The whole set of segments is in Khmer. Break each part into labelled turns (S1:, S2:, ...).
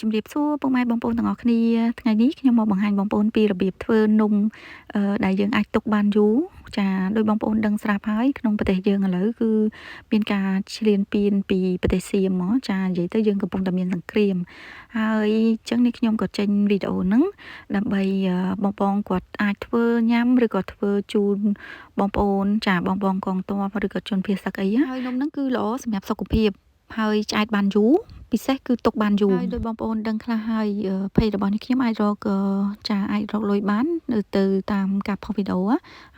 S1: ជំរាបសួរពុកម៉ែបងប្អូនទាំងអស់គ្នាថ្ងៃនេះខ្ញុំមកបង្ហាញបងប្អូនពីរបៀបធ្វើនំដែលយើងអាចទុកបានយូរចាដោយបងប្អូនដឹងស្រាប់ហើយក្នុងប្រទេសយើងឥឡូវគឺមានការឈ្លានពានពីប្រទេសសៀមហ្មងចានិយាយទៅយើងកំពុងតែមានសង្គ្រាមហើយអញ្ចឹងនេះខ្ញុំក៏ចេញវីដេអូហ្នឹងដើម្បីបងប្អូនគាត់អាចធ្វើញ៉ាំឬក៏ធ្វើជូនបងប្អូនចាបងកងទ័ពឬក៏ជនភៀសសឹកអីហើយនំហ្នឹងគឺល្អសម្រាប់សុខភាពហើយឆ្អែតបានយូរពិសេសគឺទុកបានយូរហើយដោយបងប្អូនដឹងខ្លះហើយเพจរបស់នេះខ្ញុំអាចរកអាចរកលុយបានទៅតាមការផុសវីដេអូ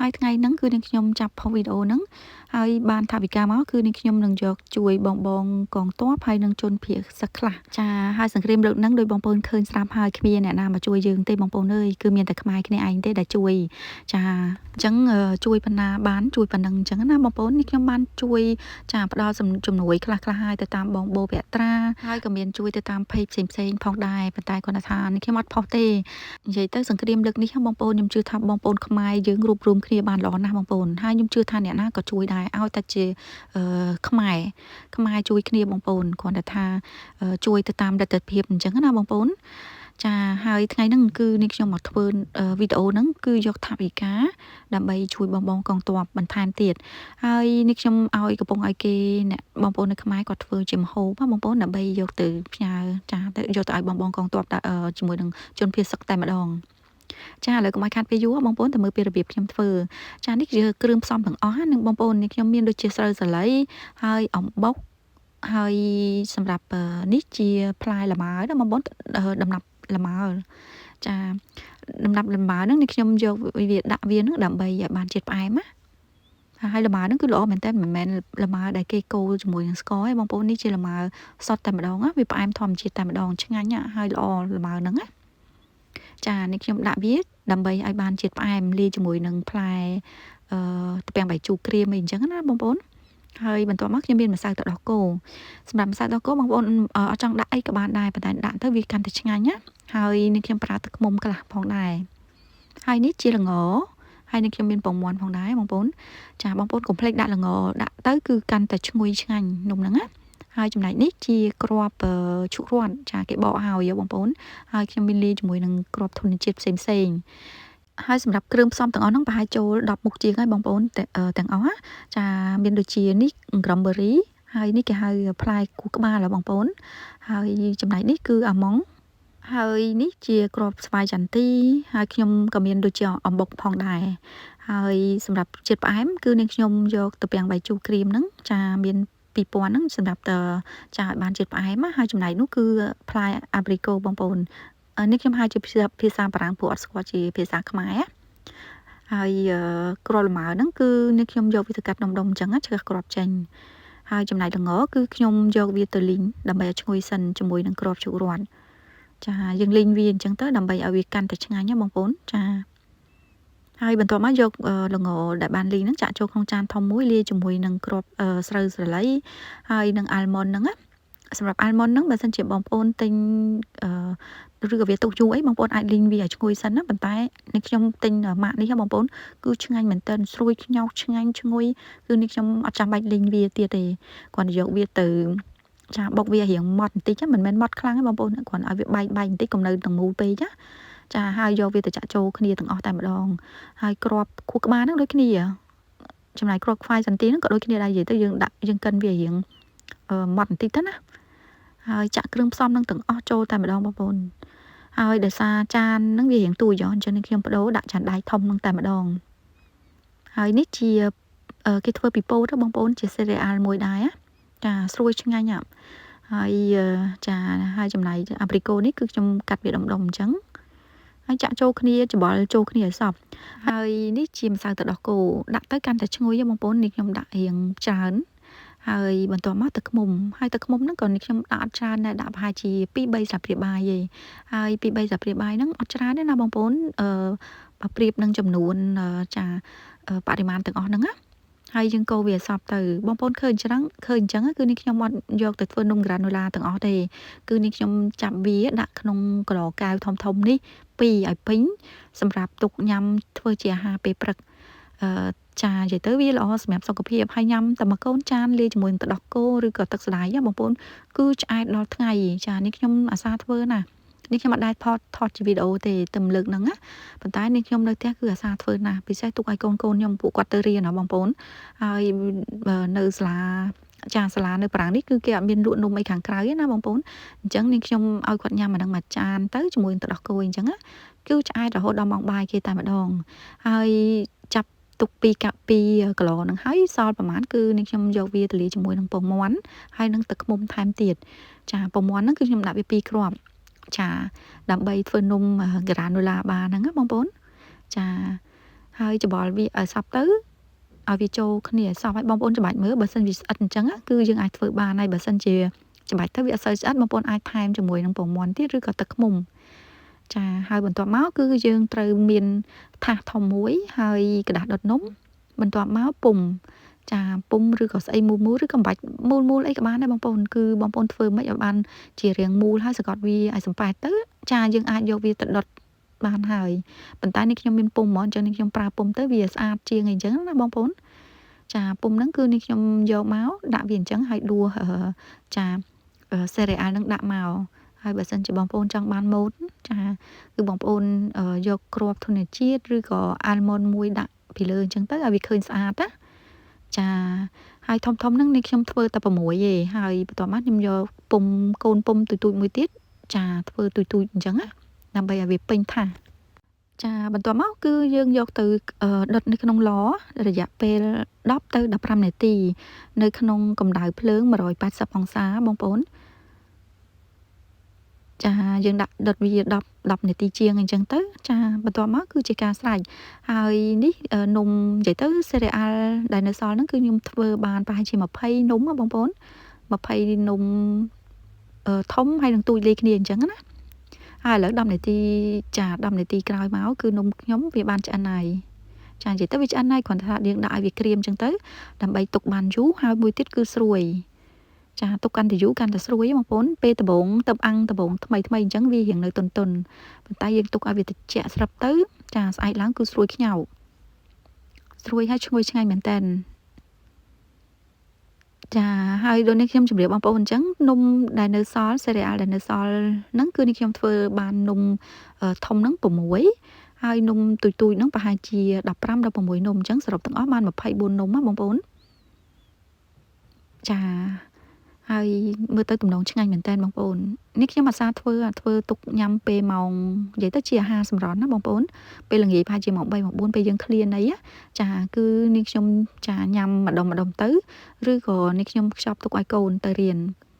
S1: ហើយថ្ងៃហ្នឹងគឺនាងខ្ញុំចាប់ផុសវីដេអូហ្នឹងហើយបានថវិកាមកគឺនាងខ្ញុំនឹងយកជួយបងកងទ័ពហើយនឹងជនភៀសសឹកខ្លះចាហើយសង្គ្រាមលើកហ្នឹងដោយបងប្អូនឃើញស្រាប់ហើយគ្មានអ្នកណាមកជួយយើងទេបងប្អូនអើយគឺមានតែខ្មែរគ្នាឯងទេដែលជួយចាអញ្ចឹងជួយប៉ុណ្ណាបានជួយប៉ុណ្ណឹងអញ្ចឹងណាបងប្អូននេះខ្ញុំបានជួយចាផ្ដល់ជំនួយខ្លះហើយទៅតាមបងបូភត្រាហើយក៏មានជួយទៅតាមเพจផ្សេងផងដែរប៉ុន្តែគាត់ថានេះខ្ញុំអត់ផុសទេនិយាយទៅសង្គ្រាមលើកនេះបងប្អូនខ្ញុំជឿថាបងប្អូនខ្មែរយើងរួបរวมគ្នាបានល្អណាស់បងប្អូនហើយខ្ញុំជឿថាអ្នកណាក៏ជួយដែរឲ្យតែជាខ្មែរជួយគ្នាបងប្អូនគ្រាន់តែថាជួយទៅតាមលទ្ធភាពអញ្ចឹងណាបងប្អូនចាហើយថ្ងៃហ្នឹងគឺនេះខ្ញុំមកធ្វើវីដេអូហ្នឹងគឺយកថវិកាដើម្បីជួយបងកងទ័ពបន្ថែមទៀតហើយនេះខ្ញុំឲ្យកំពុងឲ្យគេអ្នកបងប្អូននៅខ្មែរគាត់ធ្វើជាម្ហូបបងប្អូនដើម្បីយកទៅផ្ញើចាទៅយកទៅឲ្យបងកងទ័ពជាមួយនឹងជនភៀសសឹកតែម្ដងចាឥឡូវកុំឲ្យខាត់ពេលយូរបងប្អូនទៅមើលពីរបៀបខ្ញុំធ្វើចានេះគឺគ្រឿងផ្សំទាំងអស់នឹងបងប្អូននេះខ្ញុំមានដូចជាស្រូវសាលីហើយអំបុកហើយសម្រាប់នេះជាផ្លែលម៉ើណាបងប្អូនដំណាប់លម៉ើចាដំណាប់លម៉ើហ្នឹងនេះខ្ញុំយកវាដាក់វាហ្នឹងដើម្បីឲ្យបានជាតិផ្អែមណាហើយលម៉ើហ្នឹងគឺល្អមែនតើមិនមែនលម៉ើដែលគេកូរជាមួយនឹងស្ករទេបងប្អូននេះជាលម៉ើសុទ្ធតែម្ដងណាវាផ្អែមធម្មជាតិតែម្ដងឆ្ងាញ់ហើយល្អលម៉ើហ្នឹងណាចានេះខ្ញុំដាក់វាដើម្បីឲ្យបានជាតិផ្អែមលាយជាមួយនឹងផ្លែទំពាំងបាយជូរក្រៀមអីអញ្ចឹងណាបងប្អូនហើយបន្ទាប់មកខ្ញុំមានម្សៅទឹកដោះគោសម្រាប់ម្សៅទឹកដោះគោបងប្អូនអត់ចង់ដាក់អីក៏បានដែរប៉ុន្តែដាក់ទៅវាកាន់តែឆ្ងាញ់ណាហើយនេះខ្ញុំប្រើទឹកឃ្មុំខ្លះផងដែរហើយនេះជាល្ងហើយនេះខ្ញុំមានពងមាន់ផងដែរបងប្អូនចាបងប្អូនកុំភ្លេចដាក់ល្ងដាក់ទៅគឺកាន់តែឈ្ងុយឆ្ងាញ់នំហ្នឹងណាហើយចំណែកនេះជាគ្រាប់ឈូករ័ត្នចាគេបកហើយបងប្អូនហើយខ្ញុំមានលាយជាមួយនឹងគ្រាប់ធនជាតិផ្សេងហើយសម្រាប់គ្រឿងផ្សំទាំងអស់ហ្នឹងប្រហែលចូល10មុខជាងហើយបងប្អូនទាំងអស់ចាមានដូចជានេះ cranberry ហើយនេះគេហៅផ្លែគូក្បាលបងប្អូនហើយចំណែកនេះគឺអាម៉ុងហើយនេះជាគ្រាប់ស្វាយចន្ទីហើយខ្ញុំក៏មានដូចជាអំបុកផងដែរហើយសម្រាប់ជាតិផ្អែមគឺនាងខ្ញុំយកទំពាំងបាយជូរក្រៀមហ្នឹងចាមាន2000ហ្នឹងសម្រាប់ចាឲ្យបានជាតិផ្អែមហើយចំណែកនោះគឺផ្លែអាប្រីកូបងប្អូននេះខ្ញុំហៅជាភាសាបារាំងព្រោះអត់ស្គាល់ជាភាសាខ្មែរហើយគ្រាប់លម៉ើហ្នឹងគឺនេះខ្ញុំយកវាទៅកាត់ដុំអញ្ចឹងឆ្កឹះគ្រាប់ចេញហើយចំណែកល្ងគឺខ្ញុំយកវាទៅលីងដើម្បីឲ្យឈ្ងុយសិនជាមួយនឹងគ្រាប់ជូររ័ត្នចាយើងលីងវាអញ្ចឹងទៅដើម្បីឲ្យវាកាន់តែឆ្ងាញ់ណាបងប្អូនចាហើយបន្ទាប់មកយកល្ងដែលបានលីងហ្នឹងចាក់ចូលក្នុងចានធំមួយលាយជាមួយនឹងគ្រាប់ស្រូវស្រឡីហើយនឹងអាល់ម៉ុនហ្នឹងណាសម្រាប់អាល់ម៉ុនហ្នឹងបើសិនជាបងប្អូនទិញឬក៏វាទុកយូរអីបងប្អូនអាចលីងវាឲ្យឈ្ងុយសិនណាប៉ុន្តែនេះខ្ញុំទិញម៉ាកនេះបងប្អូនគឺឆ្ងាញ់មែនតើស្រួយខ្ញោកឆ្ងាញ់ឈ្ងុយគឺនេះខ្ញុំអត់ចាំបាច់លីងវាទៀតទេគ្រាន់តែយកវាទៅចាបុកវារៀងម៉ត់បន្តិចមិនមែនម៉ត់ខ្លាំងទេបងប្អូនគ្រាន់ឲ្យវាបែកបន្តិចកុំនៅទាំងមូលពេកណាចាហើយយកវាទៅចាក់ចូលគ្នាទាំងអស់តែម្ដងហើយគ្រាប់ខួរក្បាលហ្នឹងដូចគ្នាចំណែកគ្រាប់ខ្វាយសន្ទីហ្នឹងក៏ដូចគ្នាដែរនិយាយទៅយើងកិនវារៀងម៉ត់បន្តិចទៅណាហើយចាក់គ្រឿងផ្សំហ្នឹងទាំងអស់ចូលតែម្ដងបងប្អូនហើយដោយសារចានហ្នឹងវារៀងទូចអញ្ចឹងខ្ញុំបដូរដាក់ចានដៃធំហ្នឹងតែម្ដងហើយនេះជាគេធ្វើពីពោតបងប្អូនជា cereal មួយដែរចាស្រួយឆ្ងាញ់ហើយចាហើយចំណែកអាប្រីកូនេះគឺខ្ញុំកាត់វាដុំអញ្ចឹងហើយចាក់ចូលគ្នាច្បល់ចូលគ្នាឲ្យសព្វហើយនេះជាម្សៅទឹកដោះគោដាក់ទៅកាន់តែឈ្ងុយបងប្អូននេះខ្ញុំដាក់រៀងច្រើនហើយបន្ទាប់មកទឹកឃ្មុំហើយទឹកឃ្មុំហ្នឹងក៏នេះខ្ញុំដាក់អត់ច្រើនដែរដាក់ប្រហែលជា2-3ស្លាបព្រាបាយទេហើយ2-3ស្លាបព្រាបាយហ្នឹងអត់ច្រើនទេណាបងប្អូនបើប្រៀបនឹងចំនួនចាបរិមាណទាំងអស់ហ្នឹងណាហើយយើងកូរវាសព្វទៅបងប្អូនឃើញអញ្ចឹងគឺនេះខ្ញុំអត់យកទៅធ្វើនំក្រានូឡាទាំងអស់ទេគឺនេះខ្ញុំចាប់វាដាក់ក្នុងក្រកែវធំនេះ2ឲ្យពេញសម្រាប់ទុកញ៉ាំធ្វើជាអាហារពេលព្រឹក ចានិយាយទៅវាល្អសម្រាប់សុខភាពហើយញ៉ាំតែមួយកូនចានលាយជាមួយទឹកដោះគោឬក៏ទឹកស្ដាយបងប្អូនគឺឆ្អែតដល់ថ្ងៃចានេះខ្ញុំអាសាធ្វើណានេះខ្ញុំអត់ដែរថតជាវីដេអូទេតែលើកហ្នឹងណាប៉ុន្តែនេះខ្ញុំនៅផ្ទះគឺអាសាធ្វើណាពិសេសទុកឲ្យកូនខ្ញុំពួកគាត់ទៅរៀនណាបងប្អូនហើយនៅសាលានៅប្រាំងនេះគឺគេអត់មានលក់នំអីខាងក្រៅទេណាបងប្អូនអញ្ចឹងនេះខ្ញុំឲ្យគាត់ញ៉ាំអាហ្នឹងមួយចានទៅជាមួយទឹកដោះគោអញ្ចឹងណាគឺឆ្អែតរហូតដល់ម៉ោងបាយគេតែម្ដងហើយចាប់ទុក2 គីឡូហ្នឹងហើយសល់ប្រហែលគឺនេះខ្ញុំយកវាទៅលាយជាមួយនឹងពងមាន់ហើយនឹងទឹកឃ្មុំថែមទៀតចាពងមាន់ហ្នឹងគឺខ្ញុំដាក់វា2គ្រាប់ចាដើម្បីធ្វើនំក្រានូឡាបានហ្នឹងណាបងប្អូនចាហើយច្បល់វាឲ្យសព្វទៅឲ្យវាចូលគ្នាសព្វឲ្យបងប្អូនច្បាច់មើលបើសិនវាស្អិតអញ្ចឹងគឺយើងអាចធ្វើបានហើយបើសិនជាច្បាច់ទៅវាអត់សូវស្អិតបងប្អូនអាចថែមជាមួយនឹងពងមាន់ទៀតឬក៏ទឹកឃ្មុំចាហើយបន្ទាប់មកគឺយើងត្រូវមានថាសធំមួយហើយกระดาษដុតនំបន្ទាប់មកពុំចាពុំឬក៏ស្អីមូលឬក៏បាច់មូលអីក៏បានដែរបងប្អូនគឺបងប្អូនធ្វើមិនឲ្យបានជារាងមូលហើយសកត់វាឲ្យសំប៉ែតទៅចាយើងអាចយកវាទៅដុតបានហើយប៉ុន្តែនេះខ្ញុំមានពុំហ្មងអញ្ចឹងនេះខ្ញុំប្រើពុំទៅវាស្អាតជាងអីចឹងណាបងប្អូនចាពុំហ្នឹងគឺនេះខ្ញុំយកមកដាក់វាអញ្ចឹងហើយដួសចាសេរីអាល់ហ្នឹងដាក់មកហើយបើសិនជាបងប្អូនចង់បានម៉ូតចាគឺបងប្អូនយកគ្រាប់ធញ្ញជាតិឬក៏អាល់ម៉ុនមួយដាក់ពីលើអញ្ចឹងទៅឲ្យវាឃើញស្អាតណាចាហើយធំហ្នឹងនេះខ្ញុំធ្វើតែ6ទេហើយបន្ទាប់មកខ្ញុំយកកូនពុំទូចមួយទៀតចាធ្វើទូចអញ្ចឹងណាដើម្បីឲ្យវាពេញថាសចាបន្ទាប់មកគឺយើងយកទៅដុតនៅក្នុងឡរយៈពេល10ទៅ15នាទីនៅក្នុងកម្ដៅភ្លើង180អង្សាបងប្អូនចាយើងដាក់ដុតវា10នាទីជាងអញ្ចឹងទៅចាបន្ទាប់មកគឺជាការស្រេចហើយនេះនំនិយាយទៅសេរីអាល់ដែលនៅសល់ហ្នឹងគឺខ្ញុំធ្វើបានប្រហែលជា20នំបងប្អូន20នំធំហើយនឹងទូចលាយគ្នាអញ្ចឹងណាហើយឥឡូវ10នាទីចា10នាទីក្រោយមកគឺនំខ្ញុំវាបានឆ្អិនហើយចានិយាយទៅវាឆ្អិនហើយគ្រាន់តែថាយើងដាក់ឲ្យវាក្រៀមអញ្ចឹងទៅដើម្បីទុកបានយូរហើយមួយទៀតគឺស្រួយចាទុកកាន់តែយូរកាន់តែស្រួយបងប្អូនពេលដំបូងទៅអាំងដំបូងថ្មីអញ្ចឹងវារៀងនៅទន់ប៉ុន្តែយើងទុកឲ្យវាត្រជាក់ស្រាប់ទៅចាស្អែកឡើងគឺស្រួយខ្ញៅស្រួយហើយឈ្ងុយឆ្ងាញ់មែនតើចាហើយដូចនេះខ្ញុំជម្រាបបងប្អូនអញ្ចឹងនំដែលនៅសល់សេរីអាល់ដែលនៅសល់ហ្នឹងគឺនេះខ្ញុំធ្វើបាននំធំហ្នឹង6ហើយនំទូចហ្នឹងប្រហែលជា15ដល់6នំអញ្ចឹងសរុបទាំងអស់បាន24នំណាបងប្អូនចាហើយមើលទៅទំនងឆ្ងាញ់មែនតើបងប្អូននេះខ្ញុំអាសាធ្វើទុកញ៉ាំពេលម៉ោងនិយាយទៅជាអាហារសម្រន់ណាបងប្អូនពេលល្ងាចប្រហែលជាម៉ោង3ម៉ោង4ពេលយើងឃ្លានអីចាគឺនេះខ្ញុំចាញ៉ាំម្ដុំទៅឬក៏នេះខ្ញុំខ្ចប់ទុកឲ្យកូនទៅរៀន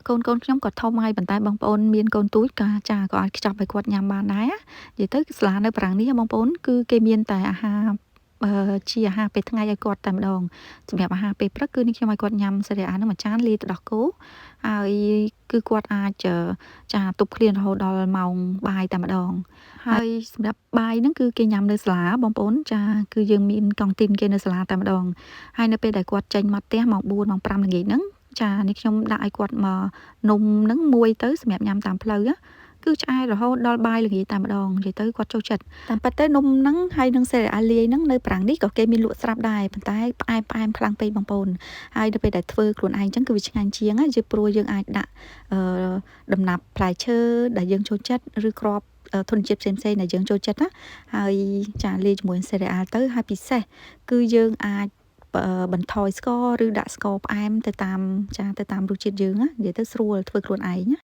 S1: កូនខ្ញុំក៏ធំហើយប៉ុន្តែបងប្អូនមានកូនទូចក៏ចាក៏អាចខ្ចប់ឲ្យគាត់ញ៉ាំបានដែរនិយាយទៅសាលានៅប្រាំងនេះបងប្អូនគឺគេមានតែអាហារជាអាហារពេលថ្ងៃឲ្យគាត់តែម្ដងសម្រាប់អាហារពេលព្រឹកគឺនេះខ្ញុំឲ្យគាត់ញ៉ាំសេរីអាល់ហ្នឹងមួយចានលាយទឹកដោះគោហើយគឺគាត់អាចចាទប់ឃ្លានរហូតដល់ម៉ោងបាយតែម្ដងហើយសម្រាប់បាយហ្នឹងគឺគេញ៉ាំនៅសាលាបងប្អូនចាគឺយើងមានកង់ទីនគេនៅសាលាតែម្ដងហើយនៅពេលដែលគាត់ចេញមកផ្ទះម៉ោង4ម៉ោង5ល្ងាចហ្នឹងចានេះខ្ញុំដាក់ឲ្យគាត់មកនំហ្នឹងមួយទៅសម្រាប់ញ៉ាំតាមផ្លូវគឺឆ្អែតរហូតដល់បាយល្ងាចតែម្ដងនិយាយទៅគាត់ចូលចិត្តតាមពិតទៅនំហ្នឹងហើយនឹងសេរីអាល់លាយហ្នឹងនៅប្រាំងនេះក៏គេមានលក់ស្រាប់ដែរប៉ុន្តែផ្អែមខ្លាំងពេកបងប្អូនហើយដល់ពេលដែលធ្វើខ្លួនឯងអញ្ចឹងគឺវាឆ្ងាញ់ជាងណាព្រោះយើងអាចដាក់ដំណាប់ផ្លែឈើដែលយើងចូលចិត្តឬគ្រាប់ធនជាតិផ្សេងៗដែលយើងចូលចិត្តណាហើយចាលាយជាមួយសេរីអាល់ទៅហើយពិសេសគឺយើងអាចបន្ថយស្ករឬដាក់ស្ករផ្អែមទៅតាមរសជាតិយើងណានិយាយទៅស្រួលធ្វើខ្លួនឯងណា